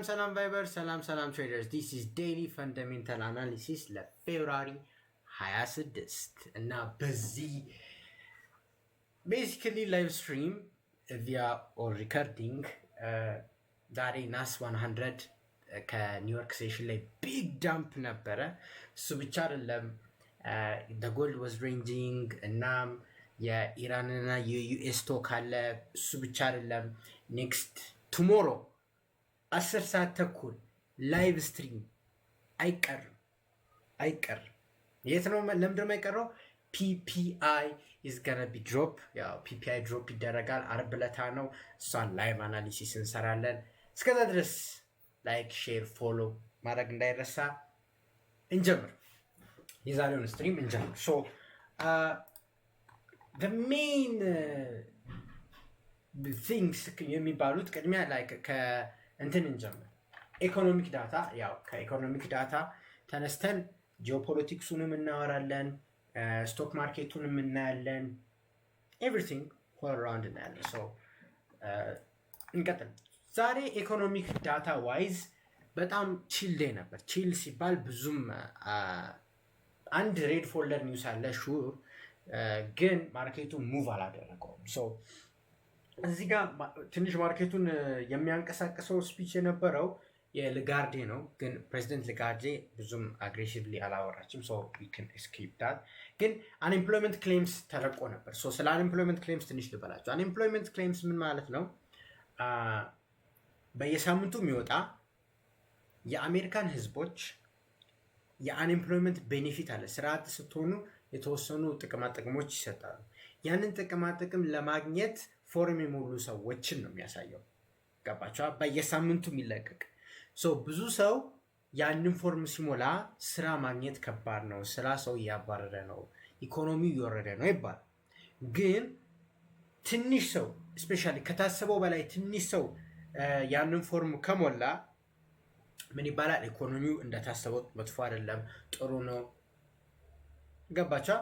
ሰላም ቫይበር ሰላም ትሬደርስ ዲስ ኢዝ ዴይሊ ፈንዳሜንታል አናሊሲስ ለፌብራሪ 26 እና በዚህ ቤሲካሊ ላይቭ ስትሪም ቪያ ኦር ሪከርዲንግ ዛሬ ናስ 100 ከኒውዮርክ ሴሽን ላይ ቢግ ዳምፕ ነበረ። እሱ ብቻ አይደለም ጎልድ ዋዝ ሬንጂንግ እናም የኢራንና የዩኤስ ስቶክ አለ። እሱ ብቻ አይደለም ኔክስት ቱሞሮ 10 ሰዓት ተኩል ላይቭ ስትሪም አይቀርም። የት ነው? ለምንድን ነው የማይቀረው? ፒፒአይ ኢዝ ገና ቢ ድሮፕ። ያው ፒፒአይ ድሮፕ ይደረጋል። አርብ ዕለት ነው። እሷን ላይቭ አናሊሲስ እንሰራለን። እስከዛ ድረስ ላይክ፣ ሼር፣ ፎሎ ማድረግ እንዳይረሳ። እንጀምር፣ የዛሬውን ስትሪም እንጀምር። ሶ the main things የሚባሉት ቅድሚያ ላይክ እንትን እንጀምር። ኢኮኖሚክ ዳታ። ያው ከኢኮኖሚክ ዳታ ተነስተን ጂኦፖለቲክሱንም እናወራለን፣ ስቶክ ማርኬቱንም እናያለን፣ ኤቭሪቲንግ ሆል አራውንድ እናያለን። ሶ እንቀጥል። ዛሬ ኢኮኖሚክ ዳታ ዋይዝ በጣም ቺል ዴይ ነበር። ቺል ሲባል ብዙም አንድ ሬድ ፎልደር ኒውስ አለ ሹር፣ ግን ማርኬቱ ሙቭ አላደረገውም። ሶ እዚህ ጋር ትንሽ ማርኬቱን የሚያንቀሳቅሰው ስፒች የነበረው የልጋርዴ ነው። ግን ፕሬዚደንት ልጋርዴ ብዙም አግሬሲቭሊ አላወራችም። ሶ ዊ ካን ኤስኬፕ ዳት። ግን አንኤምፕሎይመንት ክሌምስ ተለቆ ነበር። ሶ ስለ አንኤምፕሎይመንት ክሌምስ ትንሽ ልበላቸው። አንኤምፕሎይመንት ክሌምስ ምን ማለት ነው? በየሳምንቱ የሚወጣ የአሜሪካን ህዝቦች የአንኤምፕሎይመንት ቤኔፊት አለ። ስርዓት ስትሆኑ የተወሰኑ ጥቅማጥቅሞች ይሰጣሉ። ያንን ጥቅማጥቅም ለማግኘት ፎርም የሞሉ ሰዎችን ነው የሚያሳየው። ገባቸዋ? በየሳምንቱ የሚለቀቅ ብዙ ሰው ያንን ፎርም ሲሞላ ስራ ማግኘት ከባድ ነው፣ ስራ ሰው እያባረረ ነው፣ ኢኮኖሚው እየወረደ ነው ይባላል። ግን ትንሽ ሰው ስፔሻሊ ከታሰበው በላይ ትንሽ ሰው ያንን ፎርም ከሞላ ምን ይባላል? ኢኮኖሚው እንደታሰበው መጥፎ አይደለም፣ ጥሩ ነው። ገባቸዋ?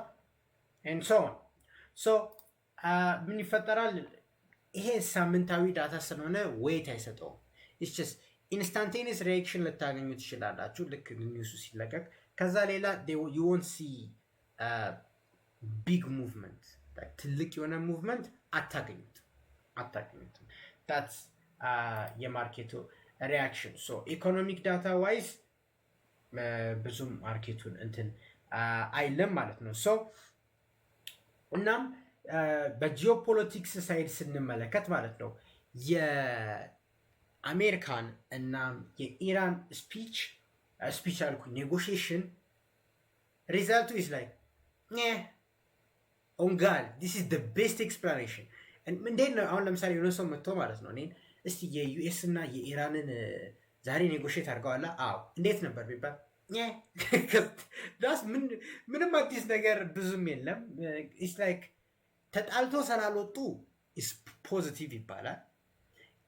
ምን ይፈጠራል? ይሄ ሳምንታዊ ዳታ ስለሆነ ዌይት አይሰጠውም። ኢንስታንቴኒየስ ሪያክሽን ልታገኙ ትችላላችሁ ልክ ኒውሱ ሲለቀቅ። ከዛ ሌላ ዩ ወንት ሲ ቢግ ሙቭመንት፣ ትልቅ የሆነ ሙቭመንት አታገኙትም። ታትስ የማርኬቱ ሪያክሽን። ኢኮኖሚክ ዳታ ዋይዝ ብዙም ማርኬቱን እንትን አይለም ማለት ነው። እናም በጂኦፖለቲክስ ሳይድ ስንመለከት ማለት ነው የአሜሪካን እና የኢራን ስፒች አልኩ ኔጎሽዬሽን ሪዛልቱ ኢዝ ላይክ ኦንጋል ዲስ ኢዝ ዘ ቤስት ኤክስፕላኔሽን። እንዴት ነው አሁን ለምሳሌ የሆነ ሰው መጥቶ ማለት ነው እኔን እስቲ የዩኤስ እና የኢራንን ዛሬ ኔጎሽዬት አድርገዋላ? አዎ እንዴት ነበር ቢባል ምንም አዲስ ነገር ብዙም የለም። ኢትስ ላይክ ተጣልቶ ስላልወጡ ኢስ ፖዚቲቭ ይባላል።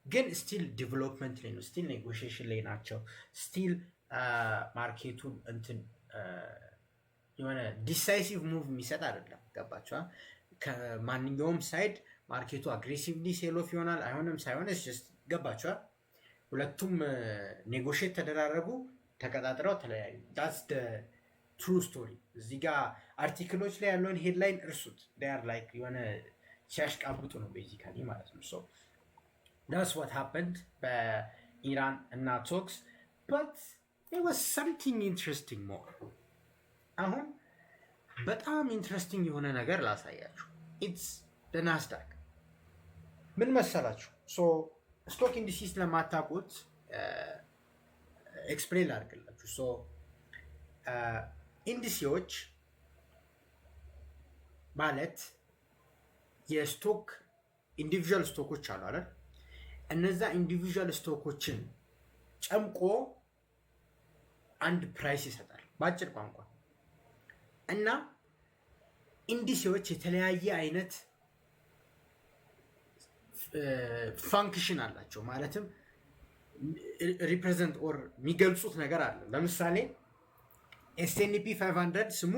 ግን ስቲል ዲቨሎፕመንት ላይ ነው፣ ስቲል ኔጎሽዬሽን ላይ ናቸው። ስቲል ማርኬቱን እንትን የሆነ ዲሳይሲቭ ሙቭ የሚሰጥ አይደለም። ገባቸዋ? ከማንኛውም ሳይድ ማርኬቱ አግሬሲቭሊ ሴል ኦፍ ይሆናል አይሆንም ሳይሆን ስ ገባቸዋ? ሁለቱም ኔጎሽዬት ተደራረጉ፣ ተቀጣጥረው ተለያዩ። ዳትስ ደ ትሩ ስቶሪ። እዚህ ጋር አርቲክሎች ላይ ያለውን ሄድላይን እርሱት። ር ላይክ የሆነ ሲያሽቃብጡ ነው ቤዚካሊ ማለት ነው። ዳትስ ዋት ሃፐንድ በኢራን እና ቶክስ በት there was something interesting more። አሁን በጣም ኢንትረስቲንግ የሆነ ነገር ላሳያችሁ። ኢትስ ደ ናስዳክ። ምን መሰላችሁ? ስቶክ ኢንዲሲስ ለማታውቁት ኤክስፕሌን ላድርግላችሁ። ኢንዲሲዎች ማለት የስቶክ ኢንዲቪዥዋል ስቶኮች አሉ አይደል? እነዛ ኢንዲቪዥዋል ስቶኮችን ጨምቆ አንድ ፕራይስ ይሰጣል በአጭር ቋንቋ። እና ኢንዲሲዎች የተለያየ አይነት ፋንክሽን አላቸው። ማለትም ሪፕሬዘንት ኦር የሚገልጹት ነገር አለ። ለምሳሌ ኤስኤንፒ 500 ስሙ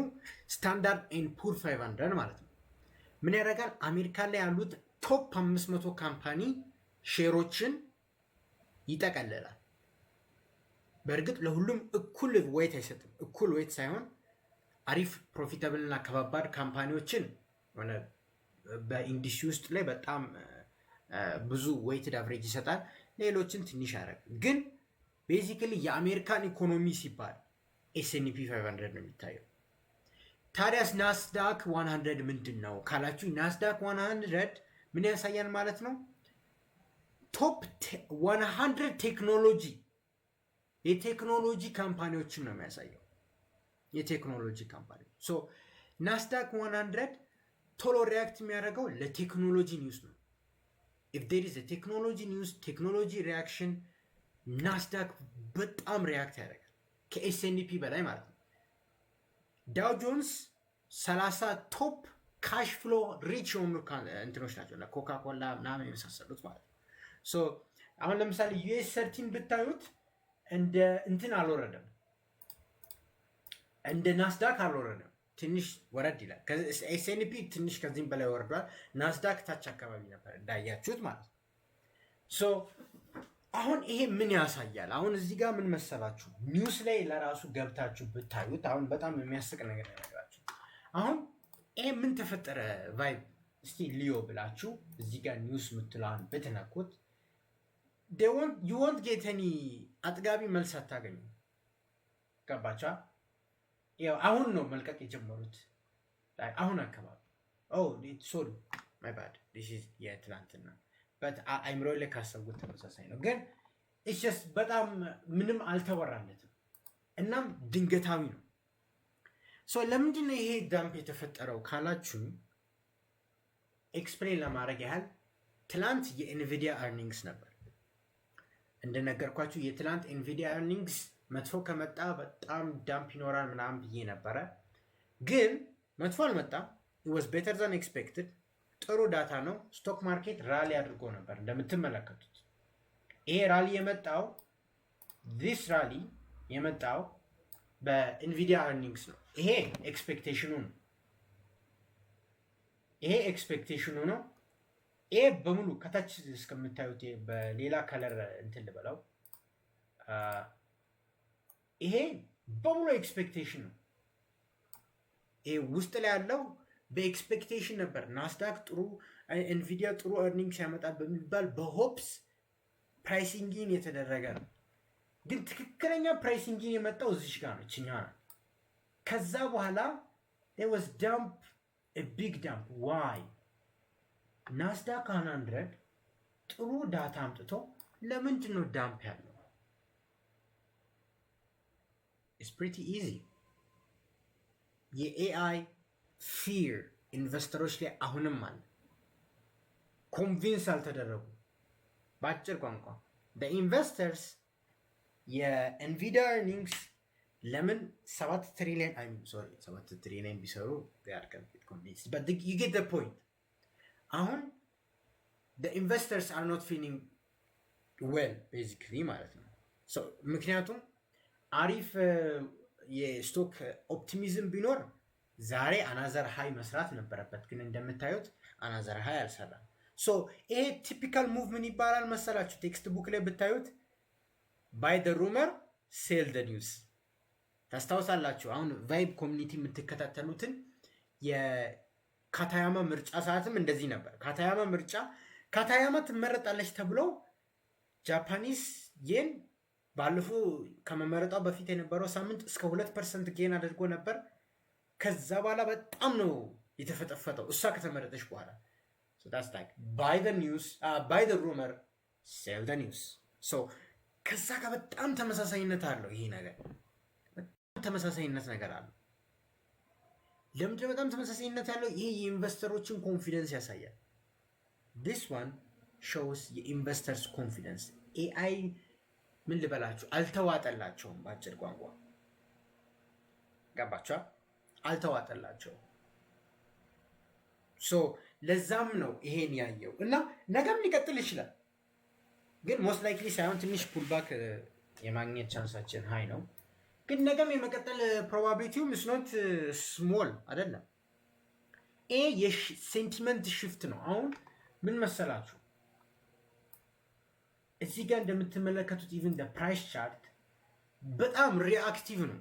ስታንዳርድ ኤንድ ፑር 500 ማለት ነው። ምን ያደርጋል? አሜሪካ ላይ ያሉት ቶፕ 500 ካምፓኒ ሼሮችን ይጠቀልላል። በእርግጥ ለሁሉም እኩል ዌይት አይሰጥም። እኩል ዌይት ሳይሆን አሪፍ ፕሮፊታብል እና ከባባድ ካምፓኒዎችን ሆነ በኢንዱስትሪ ውስጥ ላይ በጣም ብዙ ዌይትድ አቨሬጅ ይሰጣል። ሌሎችን ትንሽ ያደርጋል። ግን ቤዚካሊ የአሜሪካን ኢኮኖሚ ሲባል ኤስኤንፒ 500 ነው የሚታየው። ታዲያስ ናስዳክ 100 ምንድን ነው ካላችሁ፣ ናስዳክ 100 ምን ያሳያል ማለት ነው? ቶፕ 100 ቴክኖሎጂ የቴክኖሎጂ ካምፓኒዎችን ነው የሚያሳየው። የቴክኖሎጂ ካምፓኒ ሶ ናስዳክ 100 ቶሎ ሪያክት የሚያደርገው ለቴክኖሎጂ ኒውስ ነው። ኢፍ ዴር ኢዝ ቴክኖሎጂ ኒውስ ቴክኖሎጂ ሪያክሽን ናስዳክ በጣም ሪያክት ያደርጋል ከኤስኤንፒ በላይ ማለት ነው። ዳው ጆንስ 30 ቶፕ ካሽ ፍሎ ሪች የሆኑ እንትኖች ናቸው ለኮካ ኮላ ምናምን የመሳሰሉት ማለት ነው። ሶ አሁን ለምሳሌ ዩኤስ 13 ብታዩት እንደ እንትን አልወረደም፣ እንደ ናስዳክ አልወረደም። ትንሽ ወረድ ይላል። ኤስኤንፒ ትንሽ ከዚህም በላይ ወርዷል። ናስዳክ ታች አካባቢ ነበር እንዳያችሁት ማለት ነው። ሶ አሁን ይሄ ምን ያሳያል? አሁን እዚህ ጋር ምን መሰላችሁ፣ ኒውስ ላይ ለራሱ ገብታችሁ ብታዩት አሁን በጣም የሚያስቅ ነገር ነገራችሁ። አሁን ይሄ ምን ተፈጠረ ቫይብ እስቲ ሊዮ ብላችሁ እዚህ ጋር ኒውስ ምትለዋን ብትነኩት you won't get any አጥጋቢ መልስ አታገኙ። ገባቻ? ያው አሁን ነው መልቀቅ የጀመሩት አሁን አካባቢ። ሶሪ ማይ ባድ this is የትናንትና but አይምሮ ላይ ካሰብኩት ተመሳሳይ ነው። ግን it's just በጣም ምንም አልተወራለትም እናም ድንገታዊ ነው። ሶ ለምንድን ነው ይሄ ዳምፕ የተፈጠረው ካላችሁ ኤክስፕሌን ለማድረግ ያህል ትላንት የኢንቪዲያ ኤርኒንግስ ነበር። እንደነገርኳችሁ የትላንት ኢንቪዲያ ኤርኒንግስ መጥፎ ከመጣ በጣም ዳምፕ ይኖራል ምናምን ብዬ ነበረ። ግን መጥፎ አልመጣም። it was better than expected። ጥሩ ዳታ ነው። ስቶክ ማርኬት ራሊ አድርጎ ነበር እንደምትመለከቱት። ይሄ ራሊ የመጣው this ራሊ የመጣው በኢንቪዲያ ኤርኒንግስ ነው። ይሄ ኤክስፔክቴሽኑ ነው። ይሄ በሙሉ ከታች እስከምታዩት በሌላ ከለር እንትን ልበለው፣ ይሄ በሙሉ ኤክስፔክቴሽን ነው። ይሄ ውስጥ ላይ ያለው በኤክስፔክቴሽን ነበር። ናስዳክ ጥሩ ኢንቪዲያ ጥሩ ኤርኒንግስ ያመጣል በሚባል በሆፕስ ፕራይሲንግን የተደረገ ነው። ግን ትክክለኛ ፕራይሲንግን የመጣው እዚሽ ጋር ነው፣ እችኛ ነው። ከዛ በኋላ there was dump, a big dump. why? ናስዳክ 100 ጥሩ ዳታ አምጥቶ ለምንድን ነው ዳምፕ ያለው? it's pretty easy። የኤአይ ፊር ኢንቨስተሮች ላይ አሁንም አለ። ኮንቪንስ አልተደረጉ። በአጭር ቋንቋ ኢንቨስተርስ የኢንቪዲያ ኤርኒንግስ ለምን 7 ትሪሊየን ቢሰሩ but you get the point። አሁን ኢንቨስተርስ are not feeling well basically ማለት ነው። ምክንያቱም አሪፍ የስቶክ ኦፕቲሚዝም ቢኖር ዛሬ አናዘር ሃይ መስራት ነበረበት። ግን እንደምታዩት አናዘር ሃይ አልሰራም። ይሄ ቲፒካል ሙቭ ምን ይባላል መሰላችሁ? ቴክስት ቡክ ላይ ብታዩት ባይ ደ ሩመር ሴል ደ ኒውስ። ታስታውሳላችሁ? አሁን ቫይብ ኮሚኒቲ የምትከታተሉትን የካታያማ ምርጫ ሰዓትም እንደዚህ ነበር። ካታያማ ትመረጣለች ተብሎ ጃፓኒስ የን ባለፈው ከመመረጧ በፊት የነበረው ሳምንት እስከ 2% ጌን አድርጎ ነበር። ከዛ በኋላ በጣም ነው የተፈጠፈጠው እሷ ከተመረጠች በኋላ። so that's like by the rumor sell the news። ከዛ ጋር በጣም ተመሳሳይነት አለው ይሄ ነገር። በጣም ተመሳሳይነት ነገር አለው። ለምንድን ነው በጣም ተመሳሳይነት ያለው? ይሄ የኢንቨስተሮችን ኮንፊደንስ ያሳያል። this one shows የኢንቨስተርስ ኮንፊደንስ። ኤአይ ምን ልበላችሁ አልተዋጠላቸውም። በአጭር ቋንቋ ገባችኋ? አልተዋጠላቸውም። ለዛም ነው ይሄን ያየው እና ነገም ሊቀጥል ይችላል። ግን ሞስት ላይክሊ ሳይሆን ትንሽ ፑልባክ የማግኘት ቻንሳችን ሃይ ነው። ግን ነገም የመቀጠል ፕሮባቢሊቲው ምስኖት ስሞል አይደለም። ይሄ የሴንቲመንት ሽፍት ነው። አሁን ምን መሰላችሁ እዚህ ጋር እንደምትመለከቱት ኢቭን ፕራይስ ቻርት በጣም ሪአክቲቭ ነው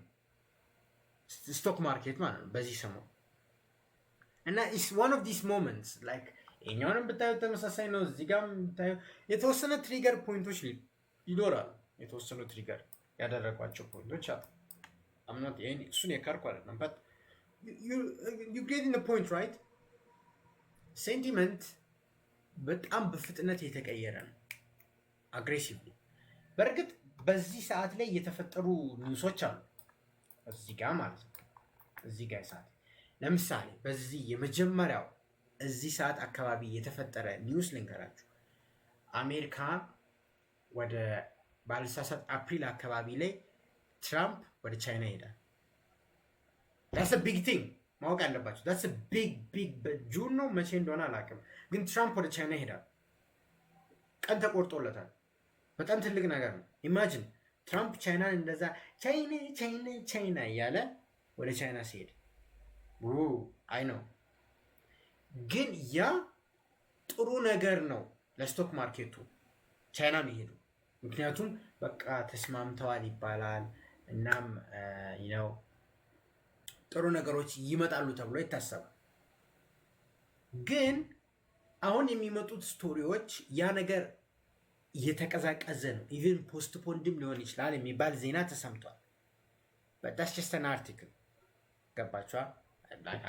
ስቶክ ማርኬት ማለት ነው በዚህ ሰሞን እና ኢስ ዋን ኦፍ ዲስ ሞመንትስ ላይክ እኛውንም ብታዩ ተመሳሳይ ነው። እዚህ ጋር ብታዩ የተወሰነ ትሪገር ፖይንቶች ይኖራሉ። የተወሰኑ ትሪገር ያደረጓቸው ፖይንቶች አሉ። አምናት ይሄን እሱን የካርኩ አይደለም but you get in the point right ሴንቲመንት በጣም በፍጥነት የተቀየረ ነው አግሬሲቭሊ። በእርግጥ በዚህ ሰዓት ላይ የተፈጠሩ ኒውሶች አሉ እዚህ ጋር ማለት ነው። እዚህ ጋር ሰዓት ለምሳሌ በዚህ የመጀመሪያው እዚህ ሰዓት አካባቢ የተፈጠረ ኒውስ ልንገራችሁ። አሜሪካ ወደ ባልሳሳት አፕሪል አካባቢ ላይ ትራምፕ ወደ ቻይና ይሄዳል። that's a big thing ማወቅ ያለባችሁ that's a big ጁን ነው መቼ እንደሆነ አላውቅም፣ ግን ትራምፕ ወደ ቻይና ይሄዳል። ቀን ተቆርጦለታል። በጣም ትልቅ ነገር ነው። ኢማጂን ትራምፕ ቻይናን እንደዛ ቻይና እያለ ወደ ቻይና ሲሄድ አይ ነው፣ ግን ያ ጥሩ ነገር ነው ለስቶክ ማርኬቱ ቻይና መሄዱ። ምክንያቱም በቃ ተስማምተዋል ይባላል። እናም ነው ጥሩ ነገሮች ይመጣሉ ተብሎ ይታሰባል። ግን አሁን የሚመጡት ስቶሪዎች ያ ነገር እየተቀዛቀዘ ነው፣ ኢቭን ፖስትፖንድም ሊሆን ይችላል የሚባል ዜና ተሰምቷል። በጣም ጀስተን አርቲክል ገባችኋል?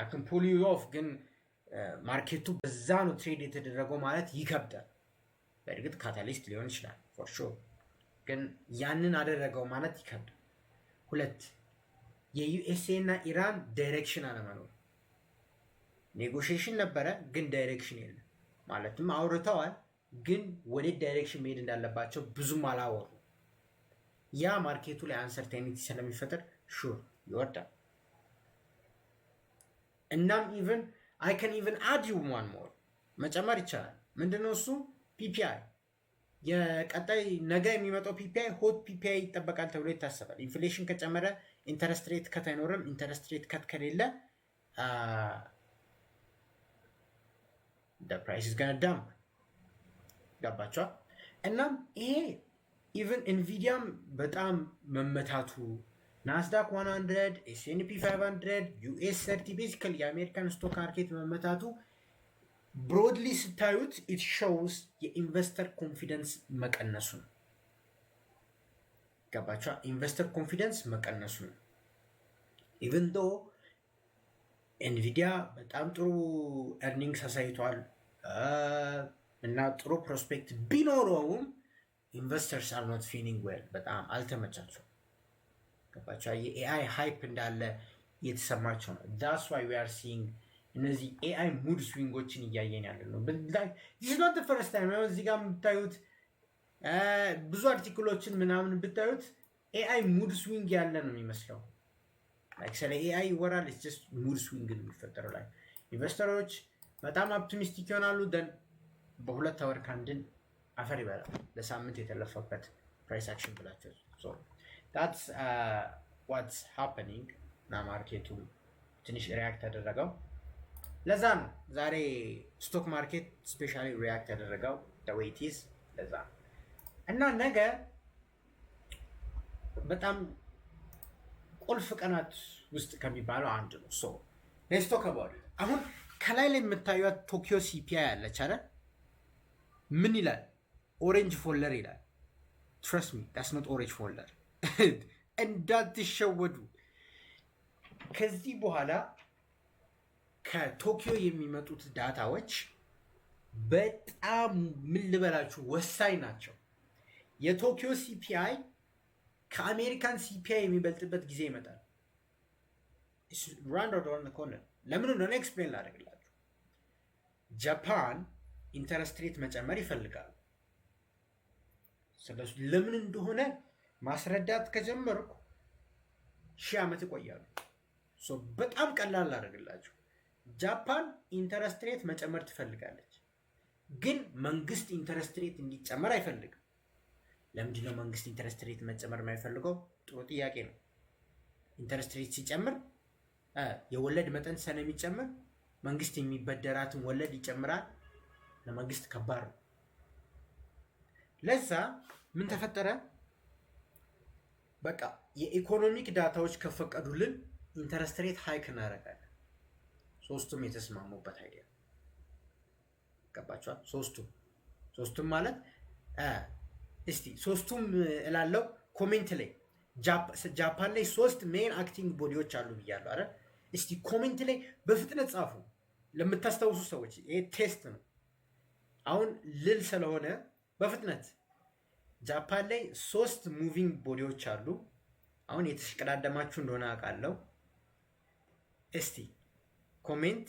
አክን ፑል ዩ ኦፍ ግን ማርኬቱ በዛ ነው ትሬድ የተደረገው ማለት ይከብዳል። በእርግጥ ካታሊስት ሊሆን ይችላል ፎር ሹር፣ ግን ያንን አደረገው ማለት ይከብዳል። ሁለት የዩኤስኤ እና ኢራን ዳይሬክሽን አለመኖር። ኔጎሽዬሽን ነበረ ግን ዳይሬክሽን የለም። ማለትም አውርተዋል ግን ወዴት ዳይሬክሽን መሄድ እንዳለባቸው ብዙም አላወሩ። ያ ማርኬቱ ላይ አንሰርቴኒቲ ስለሚፈጠር ሹር ይወርዳል። እናም ኢቨን አይ ካን ኢቨን አድ ዩ ዋን ሞር መጨመር ይቻላል። ምንድነው እሱ? ፒፒአይ የቀጣይ ነገ የሚመጣው ፒፒአይ ሆት ፒፒአይ ይጠበቃል ተብሎ ይታሰባል። ኢንፍሌሽን ከጨመረ ኢንተረስት ሬት ከት አይኖርም። ኢንተረስት ሬት ከት ከሌለ the price is gonna dump። ገባችኋል? እናም ይሄ ኢቨን ኢንቪዲያም በጣም መመታቱ ናስዳክ 100 ኤስኤንፒ 500 ዩኤስ 30 ቤዚካሊ የአሜሪካን ስቶክ ማርኬት መመታቱ ብሮድሊ ስታዩት ኢት ሾውስ የኢንቨስተር ኮንፊደንስ መቀነሱ ነው። ገባችኋል? ኢንቨስተር ኮንፊደንስ መቀነሱ ነው። ኢቨን ዶ ኤንቪዲያ በጣም ጥሩ ኤርኒንግስ አሳይቷል እና ጥሩ ፕሮስፔክት ቢኖረውም ኢንቨስተርስ አር ኖት ፊሊንግ ዌል፣ በጣም አልተመቻቸው። ገባችኋል? የኤአይ ሃይፕ እንዳለ እየተሰማቸው ነው። ዳትስ ዋይ ዊ አር ሲንግ እነዚህ ኤአይ ሙድ ስዊንጎችን እያየን ያለ ነው። ዲስ ኖት ፈርስት ታይም ነው። እዚህ ጋር የምታዩት ብዙ አርቲክሎችን ምናምን ብታዩት ኤአይ ሙድ ስዊንግ ያለ ነው የሚመስለው። ስለ ኤአይ ይወራል፣ ጀስት ሙድ ስዊንግ የሚፈጠረው ላይ ኢንቨስተሮች በጣም ኦፕቲሚስቲክ ይሆናሉ። ደን በሁለት ወር ካንድን አፈር ይበላል ለሳምንት የተለፈበት ፕራይስ አክሽን ብላቸው። ሶ that's what's happening እና ማርኬቱ ትንሽ ሪያክት ያደረገው ለዛ ነው። ዛሬ ስቶክ ማርኬት ስፔሻሊ ሪያክት ያደረገው the way it is ለዛ እና ነገ በጣም ቁልፍ ቀናት ውስጥ ከሚባለው አንድ ነው። ሶ let's talk about it። አሁን ከላይ ላይ የምታዩት ቶኪዮ ሲፒአይ አለች አይደል? ምን ይላል? ኦሬንጅ ፎልደር ይላል። trust me that's not orange folder እንዳትሸወዱ። ከዚህ በኋላ ከቶኪዮ የሚመጡት ዳታዎች በጣም ምን ልበላችሁ ወሳኝ ናቸው። የቶኪዮ ሲፒአይ ከአሜሪካን ሲፒአይ የሚበልጥበት ጊዜ ይመጣል። ራንድ ኦን ኮርነር ለምን እንደሆነ ኤክስፕሌን ላደርግላችሁ። ጃፓን ኢንተረስት ሬት መጨመር ይፈልጋሉ። ስለዚህ ለምን እንደሆነ ማስረዳት ከጀመርኩ 1000 ዓመት ይቆያሉ። በጣም ቀላል ላደርግላችሁ። ጃፓን ኢንተረስት ሬት መጨመር ትፈልጋለች፣ ግን መንግስት ኢንተረስት ሬት እንዲጨመር አይፈልግም። ለምንድን ነው መንግስት ኢንተረስት ሬት መጨመር የማይፈልገው? ጥሩ ጥያቄ ነው። ኢንተረስት ሬት ሲጨምር የወለድ መጠን ስለሚጨምር መንግስት የሚበደራትን ወለድ ይጨምራል። ለመንግስት ከባድ ነው። ለዛ ምን ተፈጠረ? በቃ የኢኮኖሚክ ዳታዎች ከፈቀዱልን ኢንተረስት ሬት ሃይክ እናደርጋለን። ሶስቱም የተስማሙበት አይዲያ ገባችኋል? ሶስቱም ማለት እስቲ ሶስቱም እላለው ኮሜንት ላይ ጃፓን ላይ 3 ሜን አክቲንግ ቦዲዎች አሉ ብያለሁ አይደል? እስቲ ኮሜንት ላይ በፍጥነት ጻፉ ለምታስታውሱ ሰዎች። ይሄ ቴስት ነው አሁን ልል ስለሆነ በፍጥነት ጃፓን ላይ 3 ሙቪንግ ቦዲዎች አሉ። አሁን የተሽቀዳደማችሁ እንደሆነ አውቃለሁ። እስቲ ኮሜንት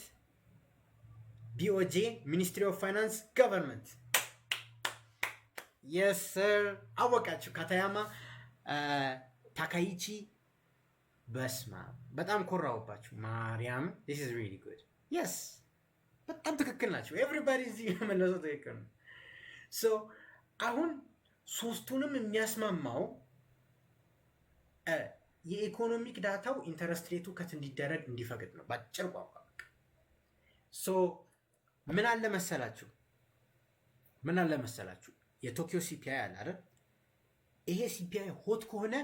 ቢኦጄ ሚኒስትሪ ኦፍ ፋይናንስ ገቨርንመንት የስ ሰር አወቃችሁ። ካታያማ ታካይቺ በስማ በጣም ኮራውባችሁ ማርያም። this is really good yes በጣም ትክክል ናቸው። ኤቭሪባዲ እዚህ የመለሰው ትክክል ነው። ሶ አሁን ሶስቱንም የሚያስማማው የኢኮኖሚክ ዳታው ኢንተረስት ሬቱ ከት እንዲደረግ እንዲፈቅድ ነው ባጭር ቋንቋ። ሶ ምን አለ መሰላችሁ የቶኪዮ ሲፒአይ አለ አይደል? ይሄ ሲፒአይ ሆት ከሆነ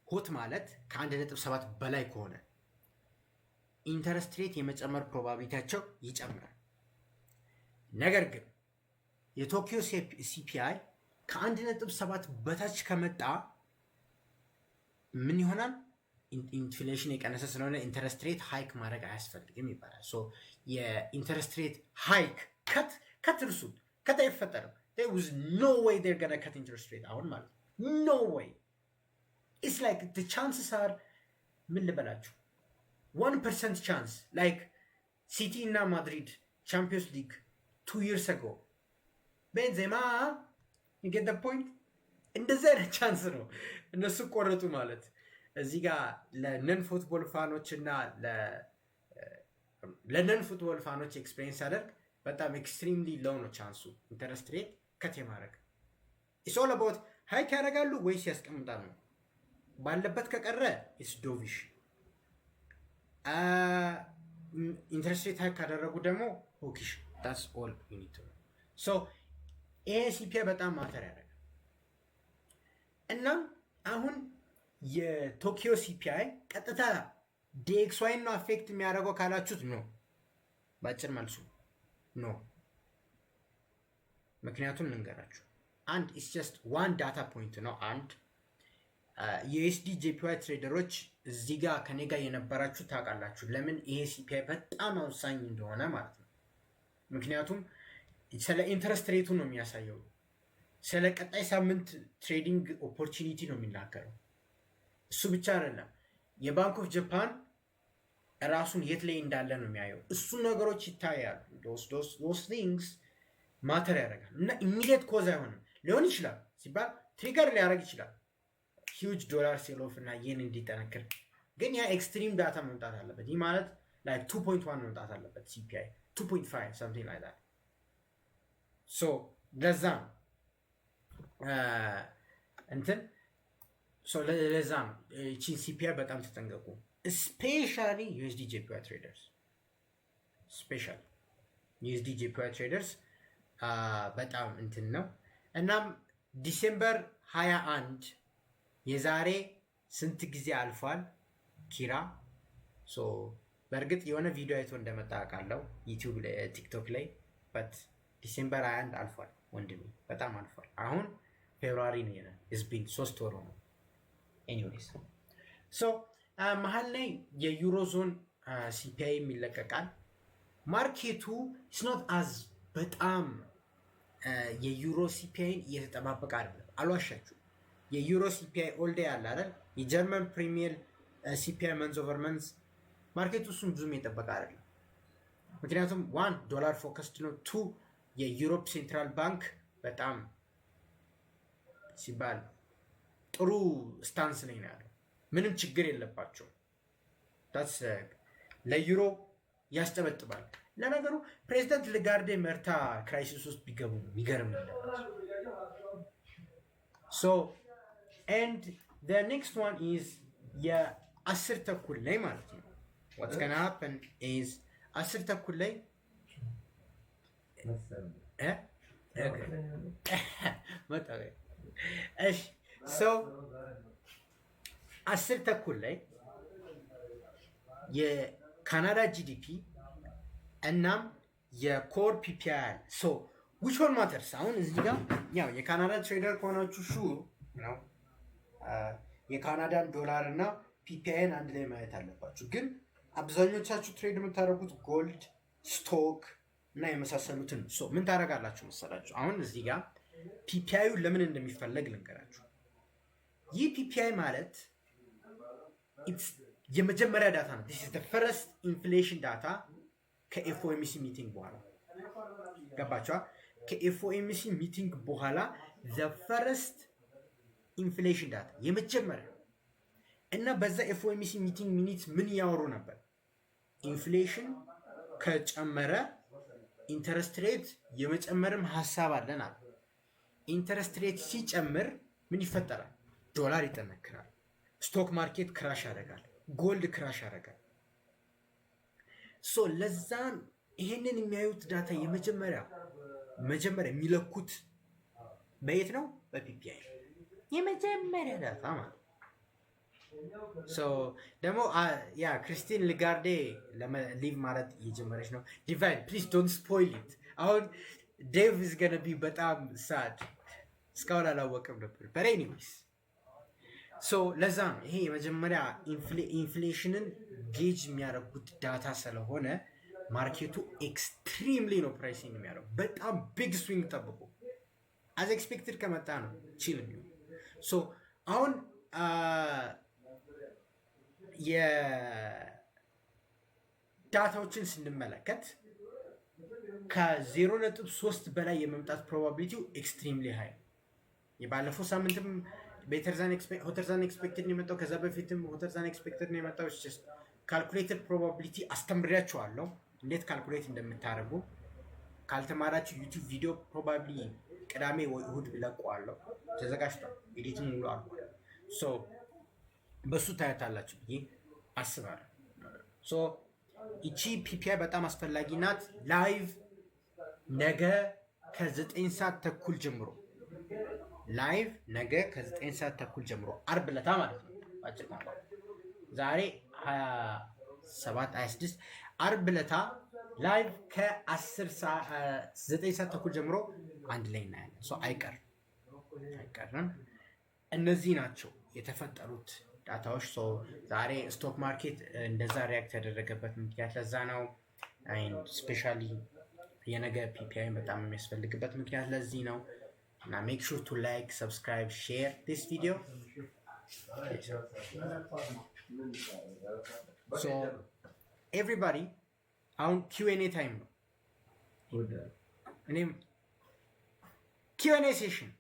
ሆት ማለት ከ1.7 በላይ ከሆነ ኢንተረስት ሬት የመጨመር ፕሮባቢሊቲያቸው ይጨምራል። ነገር ግን የቶኪዮ ሲፒአይ ከ1.7 በታች ከመጣ ምን ይሆናል? ኢንፍሌሽን የቀነሰ ስለሆነ ኢንተረስት ሬት ሃይክ ማድረግ አያስፈልግም ይባላል። ሶ የኢንተረስት ሬት ሃይክ ከት እርሱት ከት አይፈጠርም። there was no way they're gonna cut interest rate አሁን ማለት no way. it's like the chances are ምን ልበላችሁ 1% chance like ሲቲ እና ማድሪድ ቻምፒዮንስ ሊግ 2 years ago ቤንዜማ you get the point እንደዚህ አይነት ቻንስ ነው እነሱ ቆረጡ ማለት። እዚህ ጋር ለነን ፉትቦል ፋኖች እና ለነን ፉትቦል ፋኖች ኤክስፒሪየንስ አደርግ በጣም ኤክስትሪምሊ ሎው ነው ቻንሱ ኢንተረስት ሬት ከት የማድረግ ኢትስ ኦል አባውት ሃይክ ያደርጋሉ ወይስ ያስቀምጣሉ። ባለበት ከቀረ ኢትስ ዶቪሽ። ኢንተረስት ሬት ሃይክ ካደረጉ ደግሞ ሆኪሽ። that's all you need to know. so ይሄ ሲፒአይ በጣም ማተር ያደርጋል። እና አሁን የቶኪዮ ሲፒአይ ቀጥታ ዲኤክስዋይ ነው አፌክት የሚያደርገው ካላችሁት ነው ባጭር መልሱ ኖ። ምክንያቱም ልንገራችሁ አንድ ኢትስ ጀስት ዋን ዳታ ፖይንት ነው። አንድ የዩኤስዲ ጄፒዋይ ትሬደሮች እዚህ ጋር ከኔ ጋር የነበራችሁ ታውቃላችሁ ለምን ይሄ ሲፒአይ በጣም ወሳኝ እንደሆነ ማለት ነው። ምክንያቱም ስለ ኢንተረስት ሬቱ ነው የሚያሳየው፣ ስለ ቀጣይ ሳምንት ትሬዲንግ ኦፖርቹኒቲ ነው የሚናገረው። እሱ ብቻ አይደለም የባንክ ኦፍ ጃፓን ራሱን የት ላይ እንዳለ ነው የሚያየው። እሱ ነገሮች ይታያሉ። those things ማተር ያደርጋል። እና ኢሚዲየት ኮዝ አይሆንም ሊሆን ይችላል ሲባል ትሪገር ሊያደርግ ይችላል ሂውጅ ዶላር ሴል ኦፍ እና ይህን እንዲጠነክር። ግን ያ ኤክስትሪም ዳታ መምጣት አለበት። ይህ ማለት like 2.1 መምጣት አለበት ሲፒአይ 2.5 something like that. so ለዛ ነው እንትን ለዛ ነው እቺን ሲፒአይ በጣም ተጠንቀቁ። ስፔሻሊ ዩኤስዲ ጄፒዋይ ትሬደርስ ስፔሻሊ ዩኤስዲ ጄፒዋይ ትሬደርስ በጣም እንትን ነው። እናም ዲሴምበር 21 የዛሬ ስንት ጊዜ አልፏል ኪራ። በእርግጥ የሆነ ቪዲዮ አይቶ እንደመጣ አውቃለሁ ዩቲዩብ ላይ ቲክቶክ ላይ በት ዲሴምበር 21 አልፏል ወንድሜ በጣም አልፏል። አሁን ፌብሩዋሪ ነው የነ እስቢን 3 ወር ነው። ኤኒዌይስ መሀል ላይ የዩሮ ዞን ሲፒአይ ይለቀቃል። ማርኬቱ ኢትስ ኖት አዝ በጣም የዩሮ ሲፒአይን እየተጠባበቀ አይደለም። አልዋሻችሁ የዩሮ ሲፒአይ ኦልዴ ያለ አይደል? የጀርመን ፕሪሚየር ሲፒአይ መንዝ ኦቨር መንዝ ማርኬቱ እሱም ብዙም የጠበቀ አይደለም። ምክንያቱም 1 ዶላር ፎከስድ ነው፣ 2 የዩሮፕ ሴንትራል ባንክ በጣም ሲባል ጥሩ ስታንስ ላይ ነው ያለው። ምንም ችግር የለባቸው። ታስ ለዩሮ ያስጠበጥባል። ለነገሩ ፕሬዚዳንት ለጋርዴ መርታ ክራይሲስ ውስጥ ቢገቡ የሚገርም ነው። so and the next one is የ10 ተኩል ላይ ማለት ነው። what's gonna happen is 10 ተኩል ላይ እሺ so 10 ተኩል ላይ የካናዳ ጂዲፒ እናም የኮር ፒፒአይ ሶ which one matters አሁን እዚህ ጋር ያው የካናዳ ትሬደር ከሆናችሁ ሹር ነው የካናዳን ዶላር እና ፒፒአይን አንድ ላይ ማየት አለባችሁ። ግን አብዛኞቻችሁ ትሬድ የምታደርጉት ጎልድ ስቶክ እና የመሳሰሉትን ሶ ምን ታደርጋላችሁ መሰላችሁ? አሁን እዚህ ጋር ፒፒአዩ ለምን እንደሚፈለግ ልንገራችሁ። ይህ ፒፒአይ ማለት የመጀመሪያ ዳታ ነው። this is the first inflation data ከኤፍኦኤምሲ ሚቲንግ በኋላ ገባችኋ? ከኤፍኦኤምሲ ሚቲንግ በኋላ the first inflation data የመጀመሪያ እና በዛ ኤፍኦኤምሲ ሚቲንግ ሚኒት ምን ያወሩ ነበር? ኢንፍሌሽን ከጨመረ ኢንተረስት ሬት የመጨመርም ሐሳብ አለን አለ። ኢንተረስት ሬት ሲጨምር ምን ይፈጠራል? ዶላር ይጠነክራል፣ ስቶክ ማርኬት ክራሽ ያደርጋል፣ ጎልድ ክራሽ ያደርጋል። ሶ ለዛን ይሄንን የሚያዩት ዳታ የመጀመሪያ የሚለኩት በየት ነው? በፒፒአይ የመጀመሪያ ዳታ ማለት ሶ ደግሞ ያ ክሪስቲን ሊጋርዴ ሊቭ ማለት እየጀመረች ነው። ዲቫይን ፕሊዝ ዶንት ስፖይል ኢት። አሁን ዴቭ ኢዝ ገና ቢ በጣም ሳድ እስካሁን አላወቅም ነበር። በት ኤኒዌይስ ሶ ለዛ ነው ይሄ የመጀመሪያ ኢንፍሌሽንን ጌጅ የሚያደርጉት ዳታ ስለሆነ ማርኬቱ ኤክስትሪምሊ ነው ፕራይሲንግ የሚያደርጉ። በጣም ቢግ ስዊንግ ጠብቁ። አዝ ኤክስፔክትድ ከመጣ ነው ቺል የሚሆን። ሶ አሁን የዳታዎችን ስንመለከት ከ0.3 በላይ የመምጣት ፕሮባቢሊቲው ኤክስትሪምሊ ሃይ። የባለፈው ሳምንትም ሆተር ዛን ኤክስፔክትድ ነው የመጣው። ከዛ በፊትም ሆተር ዛን ኤክስፔክትድ ነው የመጣው። ካልኩሌትድ ፕሮባቢሊቲ አስተምሪያችኋለሁ እንዴት ካልኩሌት እንደምታደርጉ። ካልተማራችሁ ዩቲዩብ ቪዲዮ ፕሮባብሊ ቅዳሜ ወይ እሁድ ብለቀዋለሁ። ተዘጋጅቷል፣ ኤዲቲንግ ሙሉ አልቋል። ሶ በሱ ታያታላችሁ ብዬ አስባለሁ። ሶ እቺ ፒፒአይ በጣም አስፈላጊ ናት። ላይቭ ነገ ከ9 ሰዓት ተኩል ጀምሮ ላይቭ ነገ ከ9 ሰዓት ተኩል ጀምሮ አርብ ለታ ማለት ነው። አጭር ማለት ዛሬ 27 26 አርብ ለታ ላይቭ ከ9 ሰዓት ተኩል ጀምሮ አንድ ላይ እናያለን። ሶ አይቀርም። እነዚህ ናቸው የተፈጠሩት ዳታዎች። ሶ ዛሬ ስቶክ ማርኬት እንደዛ ሪያክት ያደረገበት ምክንያት ለዛ ነው። ስፔሻሊ የነገ ፒፒአይ በጣም የሚያስፈልግበት ምክንያት ለዚህ ነው። እና ሜክ ሹር ቱ ላይክ፣ ሰብስክራይብ፣ ሼር ዲስ ቪዲዮ። ሶ ኤቭሪባዲ አሁን ኪውኤንኤ ታይም ነው። እኔም ኪውኤንኤ ሴሽን